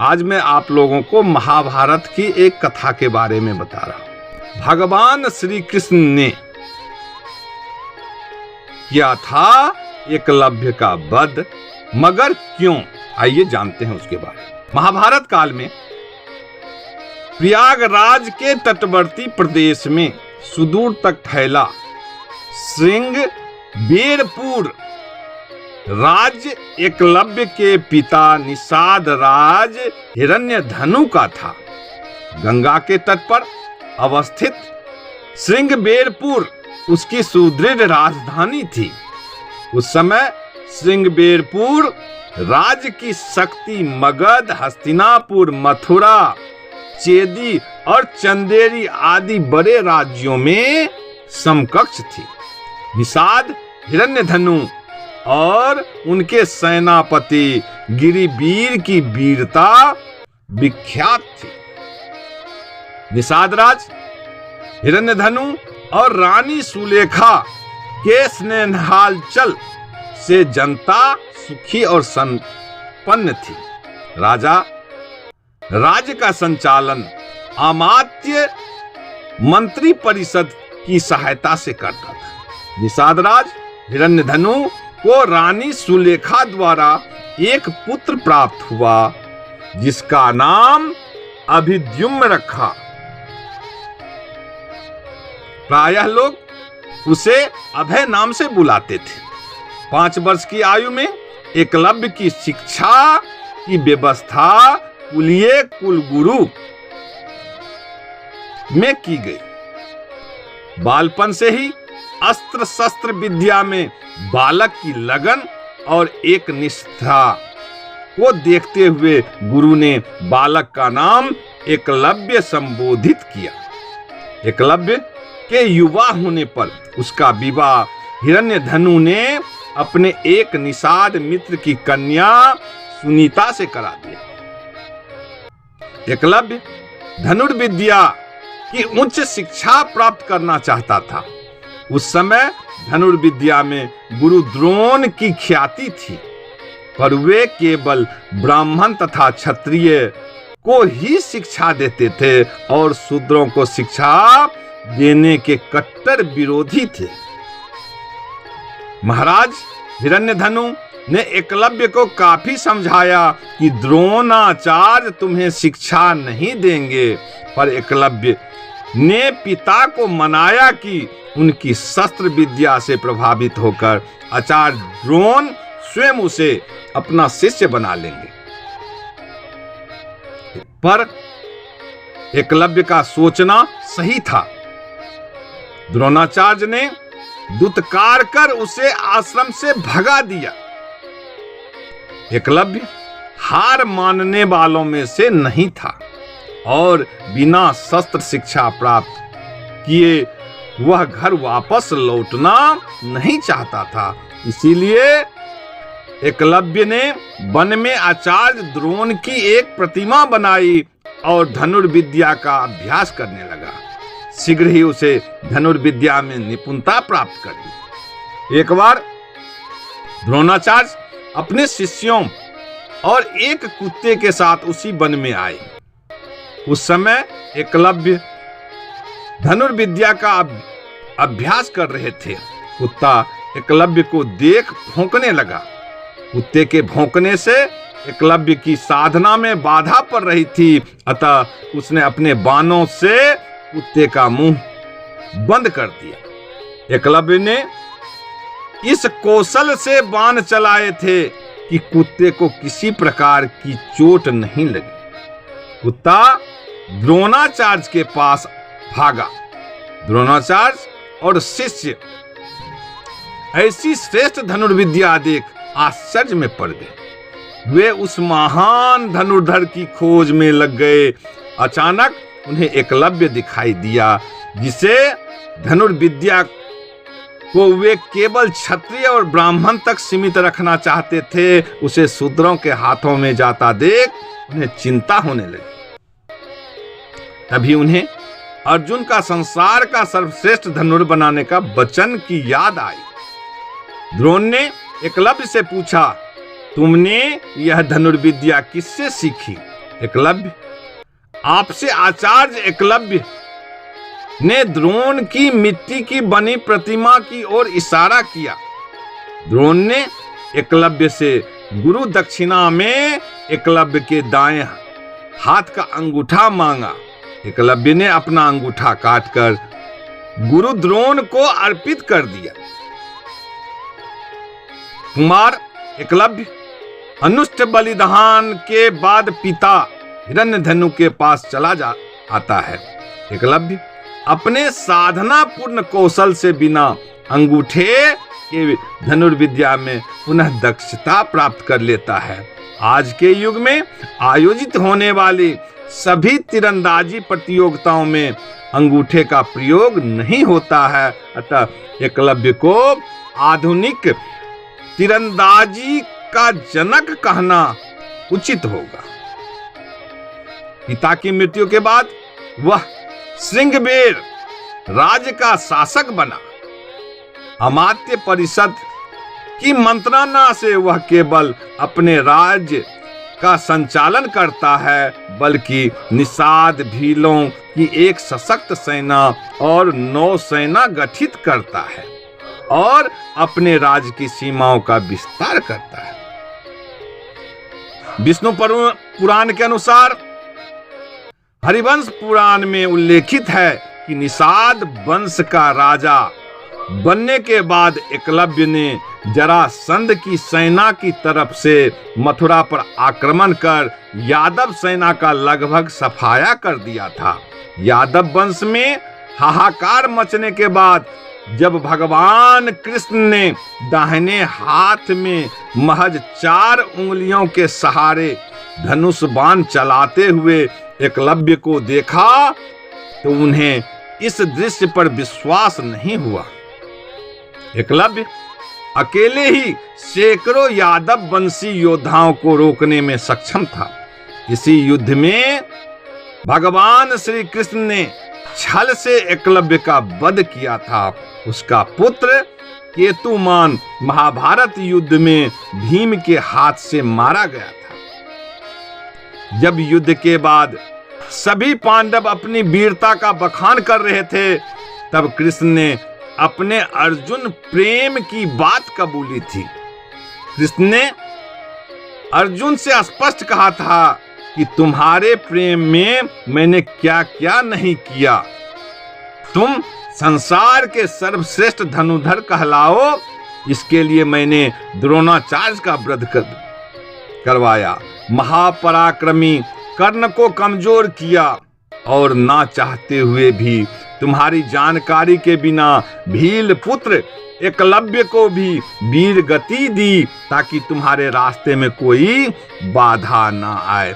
आज मैं आप लोगों को महाभारत की एक कथा के बारे में बता रहा हूं। भगवान श्री कृष्ण ने किया था एकलव्य का वध, मगर क्यों? आइए जानते हैं उसके बारे में। महाभारत काल में प्रयागराज के तटवर्ती प्रदेश में सुदूर तक फैला श्रृंगबेरपुर राज्य एकलव्य के पिता निषाद राज हिरण्यधनु का था। गंगा के तट पर अवस्थित श्रृंगबेरपुर उसकी सुदृढ़ राजधानी थी। उस समय श्रृंगबेरपुर राज्य की शक्ति मगध, हस्तिनापुर, मथुरा, चेदी और चंदेरी आदि बड़े राज्यों में समकक्ष थी। निषाद हिरण्यधनु और उनके सेनापति गिरिवीर की वीरता विख्यात थी। निषाद राज हिरण्यधनु और रानी सुलेखा के स्नेहालचल से जनता सुखी और संपन्न थी। राजा राज्य का संचालन अमात्य मंत्री परिषद की सहायता से करता था। निषाद राज हिरण्यधनु को रानी सुलेखा द्वारा एक पुत्र प्राप्त हुआ, जिसका नाम अभिद्युम्न रखा। प्रायः लोग उसे अभय नाम से बुलाते थे। 5 वर्ष की आयु में एकलव्य की शिक्षा की व्यवस्था कुलीय कुलगुरु में की गई। बालपन से ही अस्त्र शस्त्र विद्या में बालक की लगन और एक निष्ठा को देखते हुए गुरु ने बालक का नाम एकलव्य संबोधित किया। एकलव्य के युवा होने पर उसका विवाह हिरण्यधनु ने अपने एक निषाद मित्र की कन्या सुनीता से करा दिया। एकलव्य धनुर्विद्या की उच्च शिक्षा प्राप्त करना चाहता था। उस समय धनुर्विद्या में गुरु द्रोण की ख्याति थी, पर वे केवल ब्राह्मण तथा क्षत्रिय को ही शिक्षा देते थे और शूद्रों को शिक्षा देने के कट्टर विरोधी थे। महाराज हिरण्यधनु ने एकलव्य को काफी समझाया कि द्रोणाचार्य तुम्हें शिक्षा नहीं देंगे, पर एकलव्य ने पिता को मनाया कि उनकी शस्त्र विद्या से प्रभावित होकर आचार्य द्रोण स्वयं उसे अपना शिष्य बना लेंगे। पर एकलव्य का सोचना सही था। द्रोणाचार्य ने दुत्कार कर उसे आश्रम से भगा दिया। एकलव्य हार मानने वालों में से नहीं था और बिना शस्त्र शिक्षा प्राप्त किए वह घर वापस लौटना नहीं चाहता था। इसीलिए एकलव्य ने वन में आचार्य द्रोण की एक प्रतिमा बनाई और धनुर्विद्या का अभ्यास करने लगा। शीघ्र ही उसे धनुर्विद्या में निपुणता प्राप्त कर ली। एक बार द्रोणाचार्य अपने शिष्यों और एक कुत्ते के साथ उसी वन में आए। उस समय एकलव्य धनुर्विद्या का अभ्यास कर रहे थे। कुत्ता एकलव्य को देख भौंकने लगा। कुत्ते के भौंकने से एकलव्य की साधना में बाधा पड़ रही थी, अतः उसने अपने बाणों से कुत्ते का मुंह बंद कर दिया। एकलव्य ने इस कौशल से बाण चलाए थे कि कुत्ते को किसी प्रकार की चोट नहीं लगी। कुत्ता द्रोणाचार्य के पास भागा। द्रोणाचार्य और शिष्य ऐसी श्रेष्ठ धनुर्विद्या देख आश्चर्य में पड़ गए। वे उस महान धनुर्धर की खोज में लग गए। अचानक उन्हें एकलव्य दिखाई दिया, जिसे धनुर्विद्या को वे केवल क्षत्रिय और ब्राह्मण तक सीमित रखना चाहते थे, उसे शूद्रों के हाथों में जाता देख उन्हें चिंता होने लगी। तभी उन्हें अर्जुन का संसार का सर्वश्रेष्ठ धनुर्धर बनाने का वचन की याद आई। द्रोण ने एकलव्य से पूछा, तुमने यह धनुर्विद्या किससे सीखी? एकलव्य, आपसे आचार्य एकलव्य ने द्रोण की मिट्टी की बनी प्रतिमा की ओर इशारा किया। द्रोण ने एकलव्य से गुरु दक्षिणा में एकलव्य के दाएं हाथ का अंगूठा मांगा। एकलव्य ने अपना अंगूठा काटकर गुरु द्रोण को अर्पित कर दिया। कुमार एकलव्य अनुष्ठ बलिदान के बाद पिता हिरण्यधनु के पास चला आता है। एकलव्य अपने साधना पूर्ण कौशल से बिना अंगूठे के धनुर्विद्या में पुनः दक्षता प्राप्त कर लेता है। आज के युग में आयोजित होने वाली सभी तीरंदाजी प्रतियोगिताओं में अंगूठे का प्रयोग नहीं होता है, अतः एकलव्य को आधुनिक तीरंदाजी का जनक कहना उचित होगा। पिता की मृत्यु के बाद वह श्रृंगबेर राज्य का शासक बना। अमात्य परिषद की मंत्रणा से वह केवल अपने राज्य का संचालन करता है, बल्कि निषाद भीलों की एक सशक्त सेना और नौसेना गठित करता है और अपने राज्य की सीमाओं का विस्तार करता है। विष्णु पुराण के अनुसार हरिवंश पुराण में उल्लेखित है कि निषाद वंश का राजा बनने के बाद एकलव्य ने जरासंध की सेना की तरफ से मथुरा पर आक्रमण कर यादव सेना का लगभग सफाया कर दिया था। यादव वंश में हाहाकार मचने के बाद जब भगवान कृष्ण ने दाहिने हाथ में महज 4 उंगलियों के सहारे धनुष बाण चलाते हुए एकलव्य को देखा तो उन्हें इस दृश्य पर विश्वास नहीं हुआ। एकलव्य अकेले ही सैकड़ों यादव वंशी योद्धाओं को रोकने में सक्षम था। इसी युद्ध में भगवान श्री कृष्ण ने छल से एकलव्य का वध किया था। उसका पुत्र केतुमान महाभारत युद्ध में भीम के हाथ से मारा गया था। जब युद्ध के बाद सभी पांडव अपनी वीरता का बखान कर रहे थे, तब कृष्ण ने अपने अर्जुन प्रेम की बात कबूली थी। कृष्ण ने अर्जुन से स्पष्ट कहा था कि तुम्हारे प्रेम में मैंने क्या क्या नहीं किया। तुम संसार के सर्वश्रेष्ठ धनुधर कहलाओ, इसके लिए मैंने द्रोणाचार्य का वध करवाया, महापराक्रमी कर्ण को कमजोर किया और ना चाहते हुए भी तुम्हारी जानकारी के बिना भील पुत्र एकलव्य को भी वीर गति दी, ताकि तुम्हारे रास्ते में कोई बाधा ना आए।